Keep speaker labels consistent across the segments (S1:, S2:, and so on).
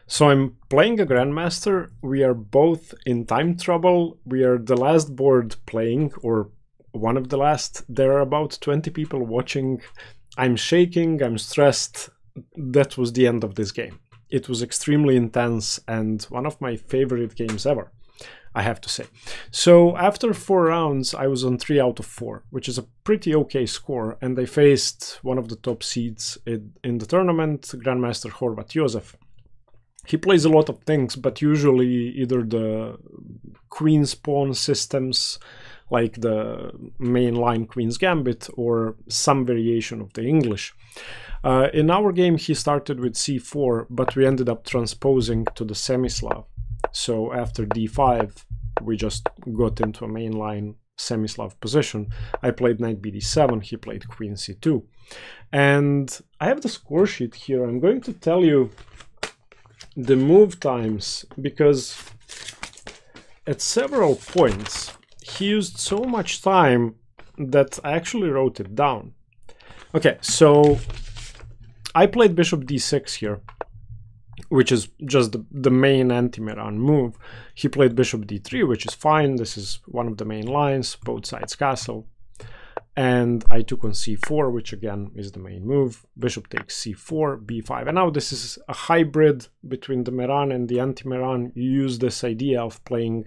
S1: So I'm playing a Grandmaster. We are both in time trouble. We are the last board playing, or one of the last. There are about 20 people watching. I'm shaking, I'm stressed. That was the end of this game. It was extremely intense and one of my favorite games ever, I have to say. So after 4 rounds, I was on 3 out of 4, which is a pretty okay score. And I faced one of the top seeds in the tournament, Grandmaster Horvath J. He plays a lot of things, but usually either the queen's pawn systems, like the mainline Queen's Gambit, or some variation of the English. In our game, he started with c4, but we ended up transposing to the Semi-Slav. So after d5, we just got into a mainline Semi-Slav position. I played knight bd7, he played queen c2. And I have the score sheet here. I'm going to tell you the move times, because at several points he used so much time that I actually wrote it down. Okay, so I played bishop d6 here, which is just the main Anti-Meran move. He played bishop d3, which is fine. This is one of the main lines, both sides castle. And I took on c4, which again is the main move. Bishop takes c4, b5. And now this is a hybrid between the Meran and the Anti-Meran. You use this idea of playing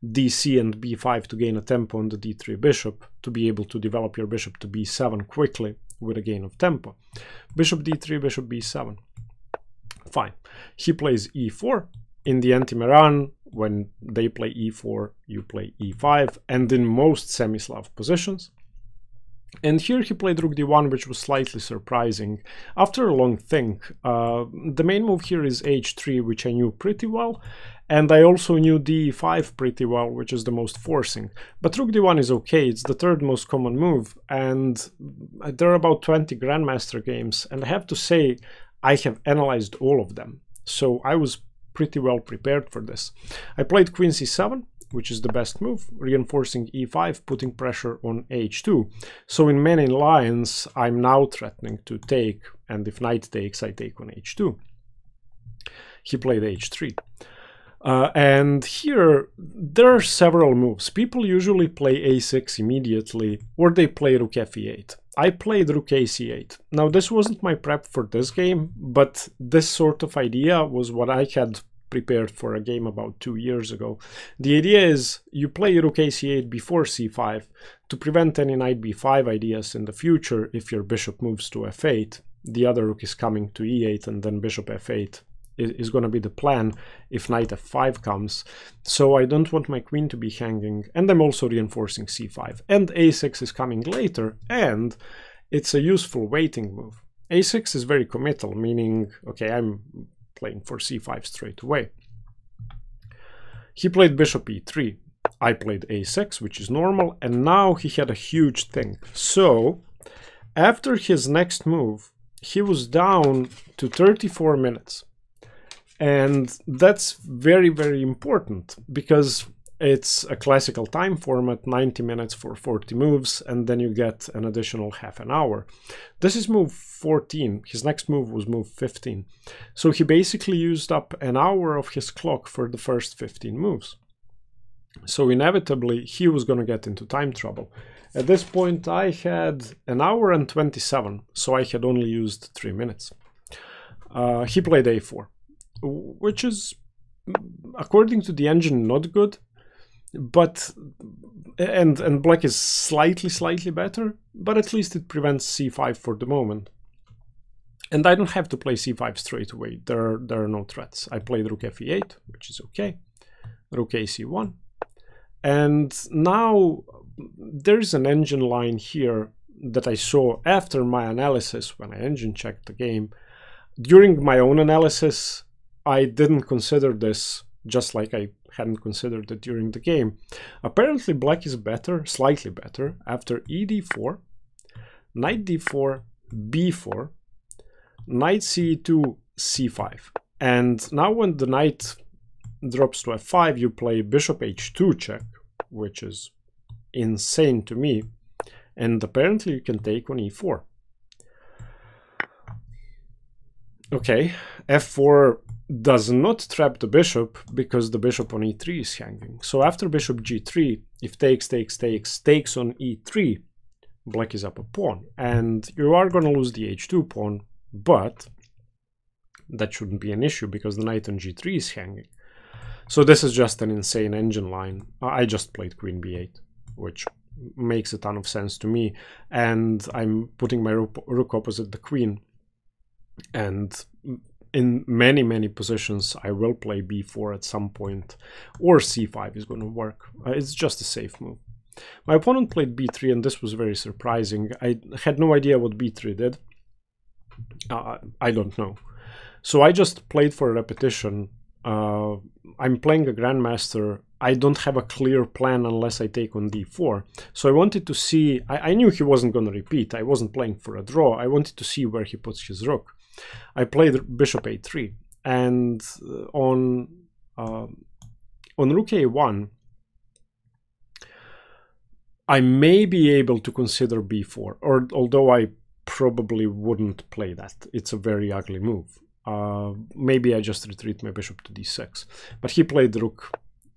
S1: dc and b5 to gain a tempo on the d3 bishop, to be able to develop your bishop to b7 quickly with a gain of tempo. Bishop d3, bishop b7. Fine. He plays e4. In the Anti-Meran, when they play e4, you play e5, and in most Semi-Slav positions. And here he played rook d1, which was slightly surprising. After a long think, the main move here is h3, which I knew pretty well, and I also knew d5 pretty well, which is the most forcing. But rook d1 is okay, it's the third most common move, and there are about 20 Grandmaster games, and I have to say, I have analyzed all of them, so I was pretty well prepared for this. I played queen c7, which is the best move, reinforcing e5, putting pressure on h2. So in many lines, I'm now threatening to take, and if knight takes, I take on h2. He played h3. And here, there are several moves. People usually play a6 immediately, or they play rook fe8. I played rook ac8. Now, this wasn't my prep for this game, but this sort of idea was what I had prepared for a game about 2 years ago. The idea is you play rook ac8 before c5 to prevent any knight b5 ideas in the future. If your bishop moves to f8, the other rook is coming to e8, and then bishop f8 is going to be the plan if knight f5 comes. So I don't want my queen to be hanging, and I'm also reinforcing c5. And a6 is coming later, and it's a useful waiting move. a6 is very committal, meaning, okay, I'm playing for c5 straight away. He played bishop e3. I played a6, which is normal, and now he had a huge thing. So after his next move, he was down to 34 minutes. And that's very, very important, because it's a classical time format, 90 minutes for 40 moves, and then you get an additional half an hour. This is move 14. His next move was move 15. So he basically used up an hour of his clock for the first 15 moves. So inevitably, he was going to get into time trouble. At this point, I had an hour and 27, so I had only used 3 minutes. He played a4, which is, according to the engine, not good. But and black is slightly better, but at least it prevents c5 for the moment. And I don't have to play c5 straight away. There are no threats. I played rook fe8, which is okay. Rook ac1. And now there's an engine line here that I saw after my analysis when I engine checked the game. During my own analysis, I didn't consider this, just like I hadn't considered it during the game. Apparently black is better, slightly better, after ed4, knight d4, b4, knight c2, c5. And now when the knight drops to f5, you play bishop h2 check, which is insane to me, and apparently you can take on e4. Okay, f4 does not trap the bishop because the bishop on e3 is hanging. So after bishop g3, if takes on e3, black is up a pawn, and you are going to lose the h2 pawn, but that shouldn't be an issue because the knight on g3 is hanging. So this is just an insane engine line. I just played queen b8, which makes a ton of sense to me, and I'm putting my rook opposite the queen, and in many positions I will play b4 at some point, or c5 is going to work. It's just a safe move. My opponent played b3, and this was very surprising. I had no idea what b3 did. I don't know. So I just played for a repetition. I'm playing a Grandmaster. I don't have a clear plan unless I take on d4. So I wanted to see, I knew he wasn't going to repeat. I wasn't playing for a draw. I wanted to see where he puts his rook. I played bishop a3, and on rook a1, I may be able to consider b4, or although I probably wouldn't play that. It's a very ugly move. Maybe I just retreat my bishop to d6, but he played rook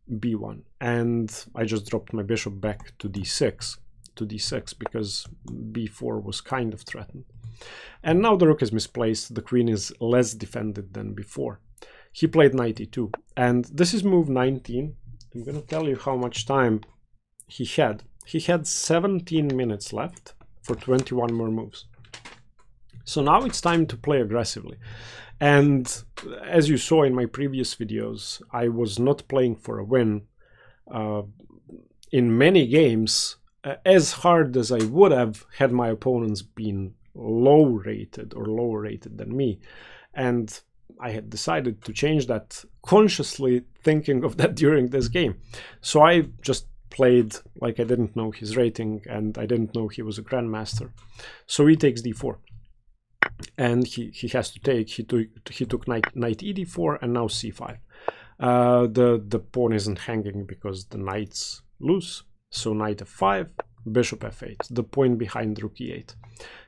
S1: b1, and I just dropped my bishop back to d6 because b4 was kind of threatened. And now the rook is misplaced. The queen is less defended than before. He played knight e2, and this is move 19. I'm going to tell you how much time he had. He had 17 minutes left for 21 more moves. So now it's time to play aggressively. And as you saw in my previous videos, I was not playing for a win. In many games, as hard as I would have had my opponents been lower rated than me. And I had decided to change that, consciously thinking of that during this game. So I just played like I didn't know his rating, and I didn't know he was a Grandmaster. So he takes d4. And he has to take. He took knight e4, and now c5. The pawn isn't hanging because the knight's loose. So knight f5, bishop f8, the point behind rook e8.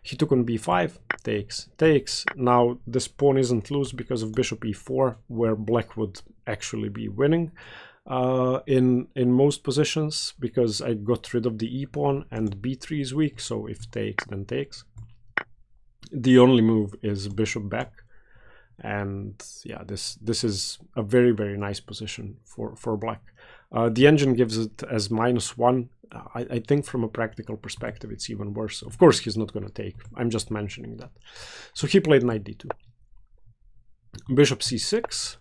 S1: He took on b5, takes. Now this pawn isn't loose because of bishop e4, where black would actually be winning in most positions, because I got rid of the e pawn and b3 is weak. So if takes, then takes. The only move is bishop back, and yeah, this is a very nice position for black. The engine gives it as -1. I think from a practical perspective it's even worse. Of course he's not going to take. I'm just mentioning that. So he played knight d2. Bishop c6.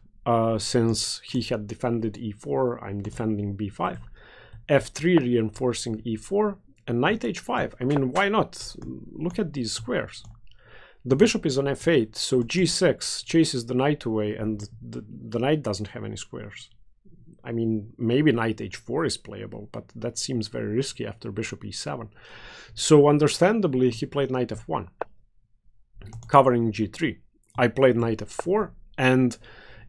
S1: Since he had defended e4, I'm defending b5. f3 reinforcing e4, and knight h5. I mean, why not? Look at these squares. The bishop is on f8, so g6 chases the knight away, and the knight doesn't have any squares. I mean, maybe knight h4 is playable, but that seems very risky after bishop e7. So understandably, he played knight f1, covering g3. I played knight f4, and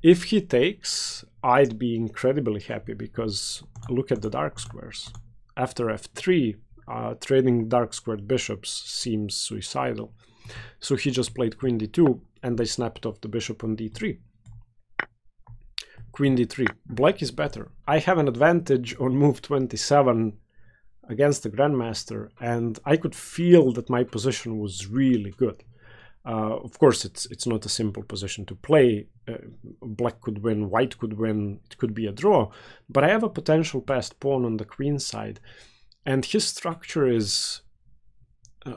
S1: if he takes, I'd be incredibly happy, because look at the dark squares. After f3, trading dark squared bishops seems suicidal. So he just played queen d2, and I snapped off the bishop on d3. Queen d3. Black is better. I have an advantage on move 27 against the Grandmaster, and I could feel that my position was really good. Of course, it's not a simple position to play. Black could win, white could win, it could be a draw, but I have a potential passed pawn on the queen side, and his structure is,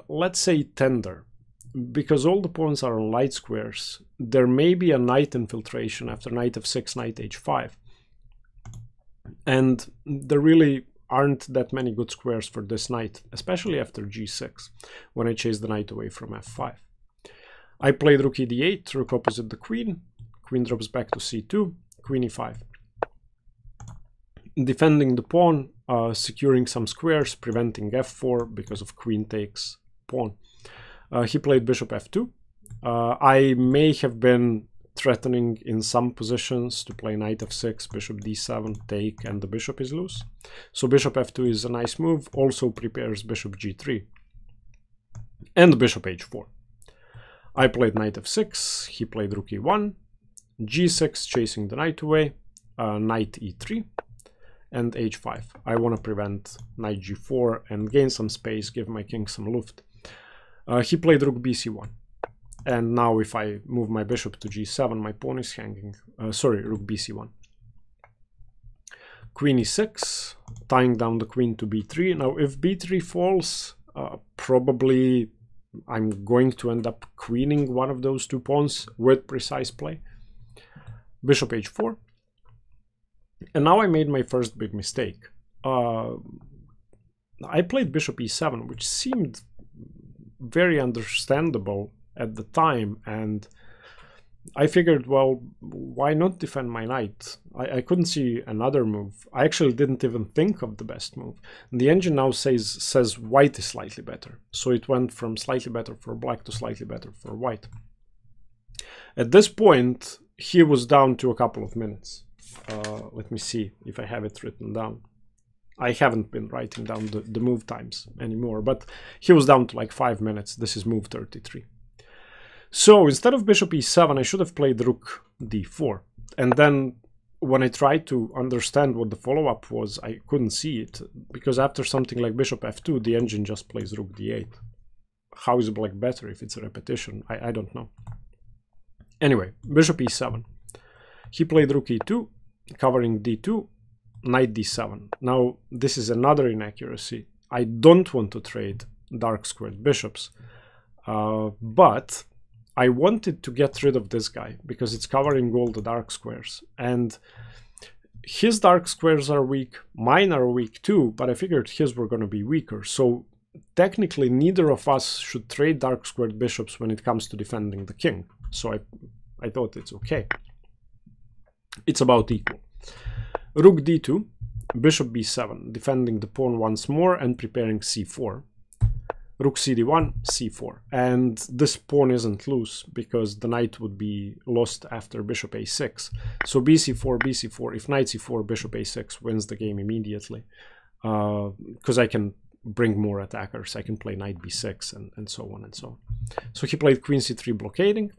S1: let's say, tender. Because all the pawns are on light squares, there may be a knight infiltration after knight f6, knight h5. And there really aren't that many good squares for this knight, especially after g6, when I chase the knight away from f5. I played rook e d8, rook opposite the queen. Queen drops back to c2, queen e5. Defending the pawn, securing some squares, preventing f4 because of queen takes pawn. He played bishop f2. I may have been threatening in some positions to play knight f6, bishop d7, take, and the bishop is loose. So bishop f2 is a nice move, also prepares bishop g3. And bishop h4. I played knight f6, he played rook e1. g6 chasing the knight away, knight e3, and h5. I want to prevent knight g4 and gain some space, give my king some luft. He played rook bc1. And now if I move my bishop to g7, my pawn is hanging. Sorry, rook bc1. Queen e6, tying down the queen to b3. Now if b3 falls, probably I'm going to end up queening one of those two pawns with precise play. Bishop h4. And now I made my first big mistake. I played bishop e7, which seemed very understandable at the time, and I figured, well, why not defend my knight? I couldn't see another move. I actually didn't even think of the best move. And the engine now says white is slightly better. So it went from slightly better for black to slightly better for white. At this point, he was down to a couple of minutes. Let me see if I have it written down. I haven't been writing down the move times anymore, but he was down to like 5 minutes. This is move 33. So instead of bishop e7, I should have played rook d4. And then when I tried to understand what the follow-up was, I couldn't see it, because after something like bishop f2, the engine just plays rook d8. How is black better if it's a repetition? I don't know. Anyway, bishop e7. He played rook e2, covering d2, knight d7. Now, this is another inaccuracy. I don't want to trade dark squared bishops, but I wanted to get rid of this guy because it's covering all the dark squares, and his dark squares are weak, mine are weak too, but I figured his were going to be weaker. So technically neither of us should trade dark squared bishops when it comes to defending the king. So I thought it's okay. It's about equal. Rook d2, bishop b7, defending the pawn once more and preparing c4. Rook cd1, c4. And this pawn isn't loose because the knight would be lost after bishop a6. So bc4, bc4. If knight c4, bishop a6 wins the game immediately. Because I can bring more attackers. I can play knight b6 and so on and so on. So he played queen c3 blockading,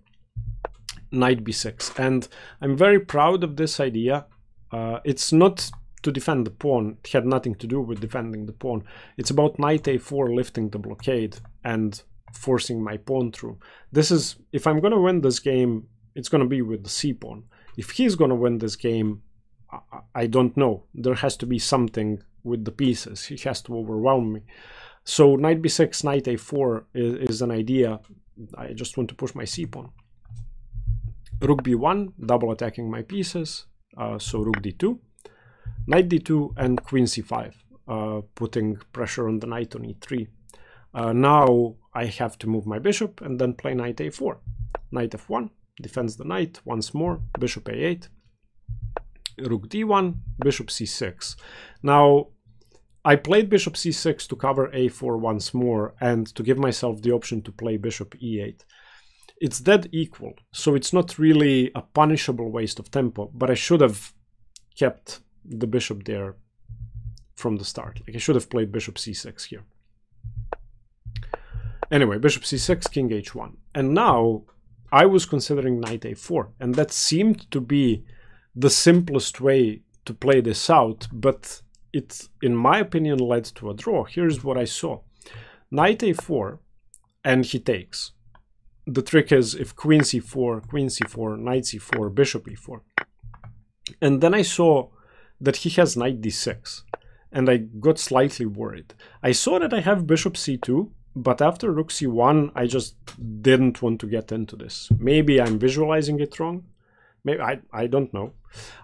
S1: knight b6. And I'm very proud of this idea. It's not to defend the pawn. It had nothing to do with defending the pawn. It's about knight a4 lifting the blockade and forcing my pawn through. This is, if I'm going to win this game, it's going to be with the c pawn. If he's going to win this game, I don't know. There has to be something with the pieces. He has to overwhelm me. So knight b6, knight a4 is an idea. I just want to push my c pawn. Rook b1, double attacking my pieces. So rook d2. Knight d2 and queen c5, putting pressure on the knight on e3. Now I have to move my bishop and then play knight a4. Knight f1, defends the knight once more, bishop a8. Rook d1, bishop c6. Now I played bishop c6 to cover a4 once more and to give myself the option to play bishop e8. It's dead equal, so it's not really a punishable waste of tempo, but I should have kept the bishop there from the start. Like I should have played bishop c6 here. Anyway, bishop c6, king h1. And now I was considering knight a4, and that seemed to be the simplest way to play this out, but it, in my opinion, led to a draw. Here's what I saw. Knight a4, and he takes. The trick is if queen c4, knight c4, bishop e4. And then I saw that he has knight d6, and I got slightly worried. I saw that I have bishop c2, but after rook c1, I just didn't want to get into this. Maybe I'm visualizing it wrong. Maybe I don't know.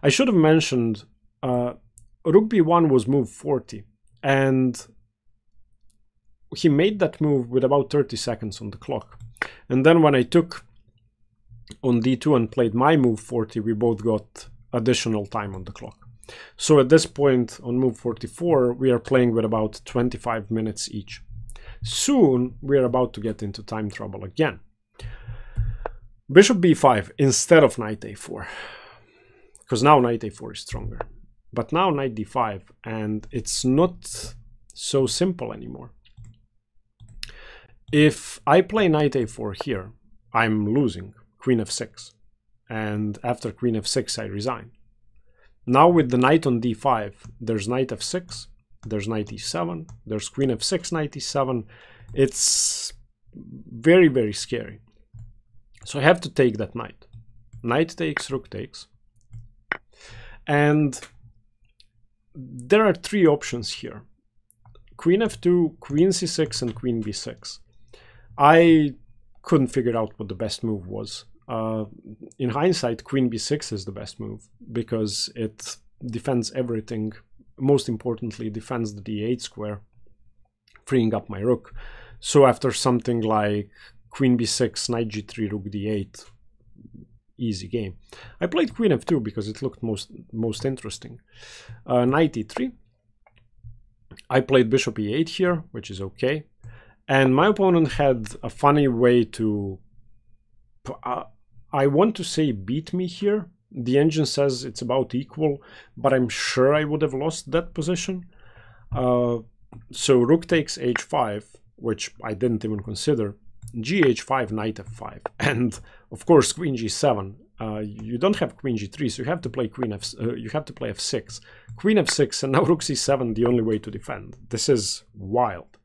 S1: I should have mentioned rook b1 was move 40, and he made that move with about 30 seconds on the clock. And then when I took on d2 and played my move 40, we both got additional time on the clock. So at this point on move 44, we are playing with about 25 minutes each. Soon we are about to get into time trouble again. Bishop b5 instead of knight a4, because now knight a4 is stronger. But now knight d5, and it's not so simple anymore. If I play knight a4 here, I'm losing queen f6. and after queen f6 I resign. Now with the knight on d5, there's knight f6, there's knight e7, there's queen f6, knight e7. It's very, very scary. So I have to take that knight. Knight takes, rook takes. And there are three options here. Queen f2, queen c6, and queen b6. I couldn't figure out what the best move was. In hindsight, queen b6 is the best move because it defends everything. Most importantly, defends the d8 square, freeing up my rook. So after something like queen b6, knight g3, rook d8, easy game. I played queen f2 because it looked most interesting. Knight e3. I played bishop e8 here, which is okay. And my opponent had a funny way to, I want to say beat me here. The engine says it's about equal, but I'm sure I would have lost that position. So rook takes h5, which I didn't even consider. Gh5, knight f5, and of course queen g7. You don't have queen g3, so you have to play you have to play f6. Queen f6, and now rook c7, the only way to defend. This is wild.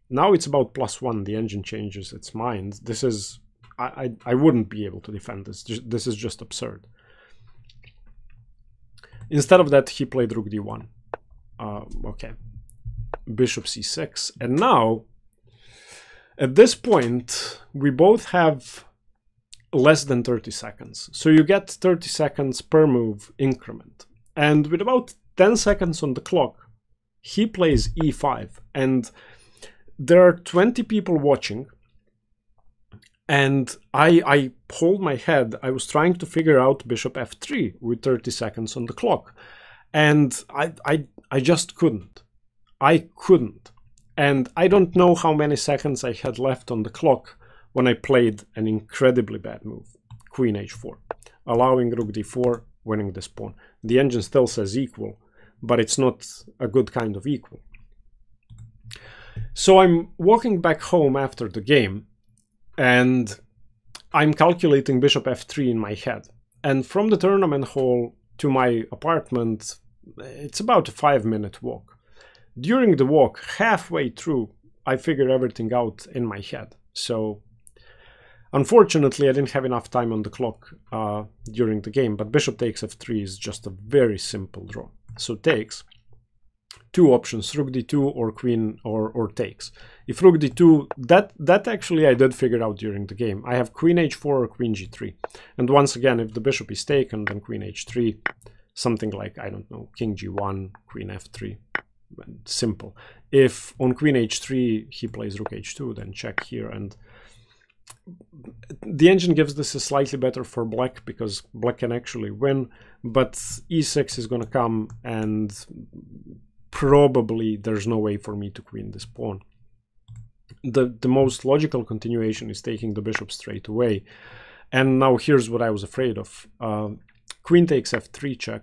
S1: Now it's about +1. The engine changes its mind. This is I wouldn't be able to defend this. This is just absurd. Instead of that, he played rook d1. Okay, bishop c6, and now at this point we both have less than 30 seconds. So you get 30 seconds per move increment. And with about 10 seconds on the clock, he plays e5. And there are 20 people watching. And I hold my head. I was trying to figure out bishop f3 with 30 seconds on the clock. And I just couldn't. I couldn't. And I don't know how many seconds I had left on the clock when I played an incredibly bad move, queen h4, allowing rook d4, winning this pawn. The engine still says equal, but it's not a good kind of equal. So I'm walking back home after the game, and I'm calculating bishop f3 in my head. And from the tournament hall to my apartment, it's about a 5-minute walk. During the walk, halfway through, I figure everything out in my head. So unfortunately, I didn't have enough time on the clock during the game, but bishop takes f3 is just a very simple draw. So takes, two options, rook d2 or queen or takes. If rook d2, that actually I did figure out during the game. I have queen h4 or queen g3. And once again, if the bishop is taken, then queen h3, something like, I don't know, king g1, queen f3. Simple. If on queen h3 he plays rook h2, then check here, and the engine gives this a slightly better for black because black can actually win, but e6 is going to come, and probably there's no way for me to queen this pawn. The most logical continuation is taking the bishop straight away, and now here's what I was afraid of. Queen takes f3 check,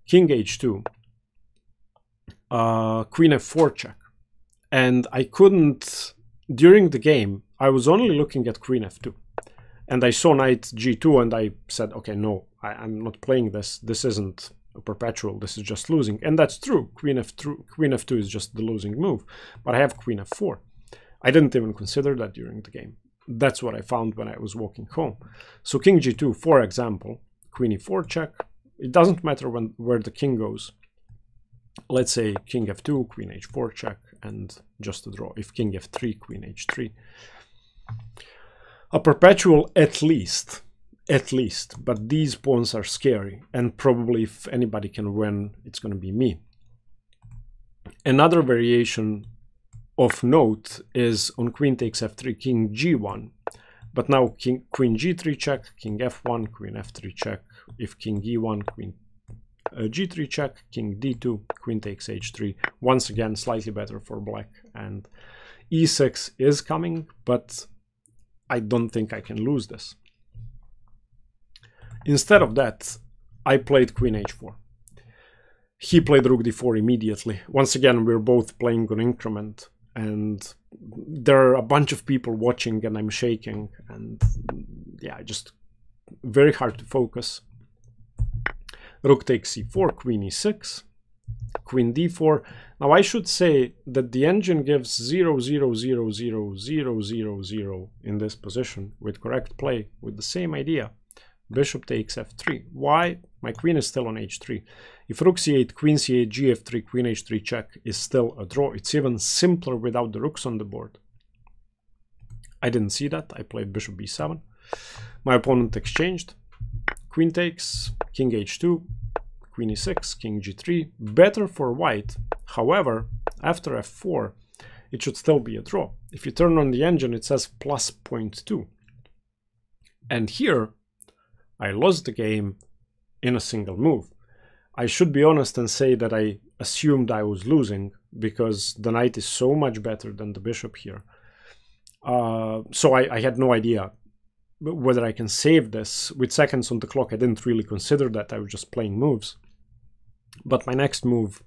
S1: king h2, queen f4 check, and I couldn't, during the game I was only looking at queen f2, and I saw knight g2, and I said, okay, no, I'm not playing this. This isn't a perpetual, this is just losing. And that's true. Queen f2 is just the losing move, but I have queen f4. I didn't even consider that during the game. That's what I found when I was walking home. So king g2, for example, queen e4 check. It doesn't matter where the king goes. Let's say king f2, queen h4 check, and just a draw. If king f3, queen h3. A perpetual at least, but these pawns are scary, and probably if anybody can win, it's going to be me. Another variation of note is on queen takes f3, king g1, but now queen g3 check, king f1, queen f3 check. If king e1, queen g3 check, king d2, queen takes h3. Once again, slightly better for black, and e6 is coming, but I don't think I can lose this. Instead of that, I played queen h4. He played rook d4 immediately. Once again, we're both playing on increment, and there are a bunch of people watching, and I'm shaking, and yeah, I just very hard to focus. Rook takes c4, queen e6, queen d4. Now I should say that the engine gives 0, 0, 0, 0, 0, 0, 0 in this position with correct play, with the same idea. Bishop takes f3. Why? My queen is still on h3. If rook c8, queen c8, gf3, queen h3 check is still a draw. It's even simpler without the rooks on the board. I didn't see that. I played bishop b7. My opponent exchanged. Queen takes, king h2, queen e6, king g3. Better for white. However, after f4, it should still be a draw. If you turn on the engine, it says plus 0.2. And here, I lost the game in a single move. I should be honest and say that I assumed I was losing because the knight is so much better than the bishop here. So I had no idea whether I can save this. With seconds on the clock, I didn't really consider that. I was just playing moves. But my next move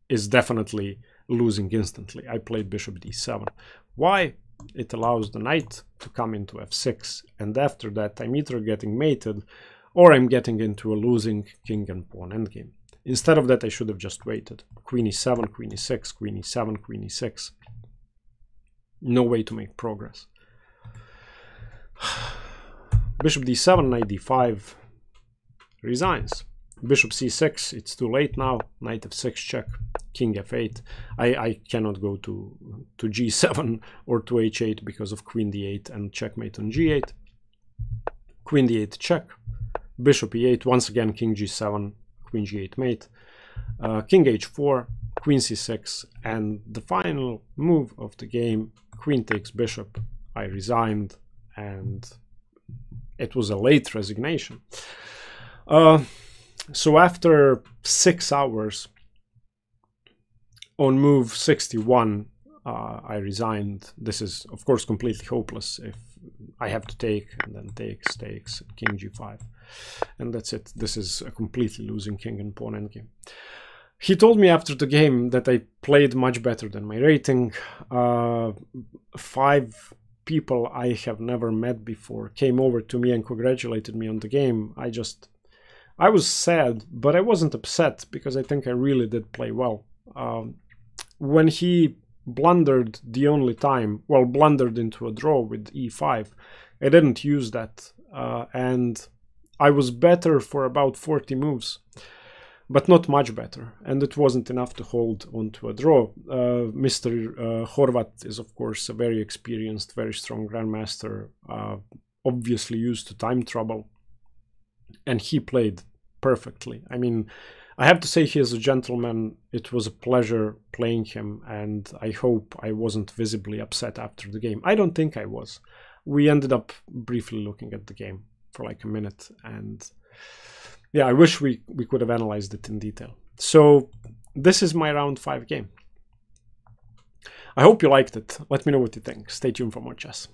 S1: is definitely losing instantly. I played bishop d7. Why? It allows the knight to come into f6, and after that I'm either getting mated or I'm getting into a losing king and pawn endgame. Instead of that, I should have just waited. Queen e7, queen e6, queen e7, queen e6. No way to make progress. Bishop d7, knight d5, resigns. Bishop c6, it's too late now. Knight f6 check, king f8. I cannot go to g7 or to h8 because of queen d8 and checkmate on g8. Queen d8 check, bishop e8, once again king g7, queen g8 mate, king h4, queen c6, and the final move of the game, queen takes bishop. I resigned, and it was a late resignation. So after 6 hours, on move 61, I resigned. This is, of course, completely hopeless. If I have to take, and then takes, king g5. And that's it. This is a completely losing king and pawn endgame. He told me after the game that I played much better than my rating. 5 people I have never met before came over to me and congratulated me on the game. I was sad, but I wasn't upset because I think I really did play well. When he blundered the only time, well, blundered into a draw with e5, I didn't use that. And I was better for about 40 moves, but not much better. And it wasn't enough to hold onto a draw. Mr. Horvath is, of course, a very experienced, very strong Grandmaster, obviously used to time trouble. And he played perfectly. I mean, I have to say he is a gentleman. It was a pleasure playing him, and I hope I wasn't visibly upset after the game. I don't think I was. We ended up briefly looking at the game for like a minute, and yeah, I wish we could have analyzed it in detail. So this is my round 5 game. I hope you liked it. Let me know what you think. Stay tuned for more chess.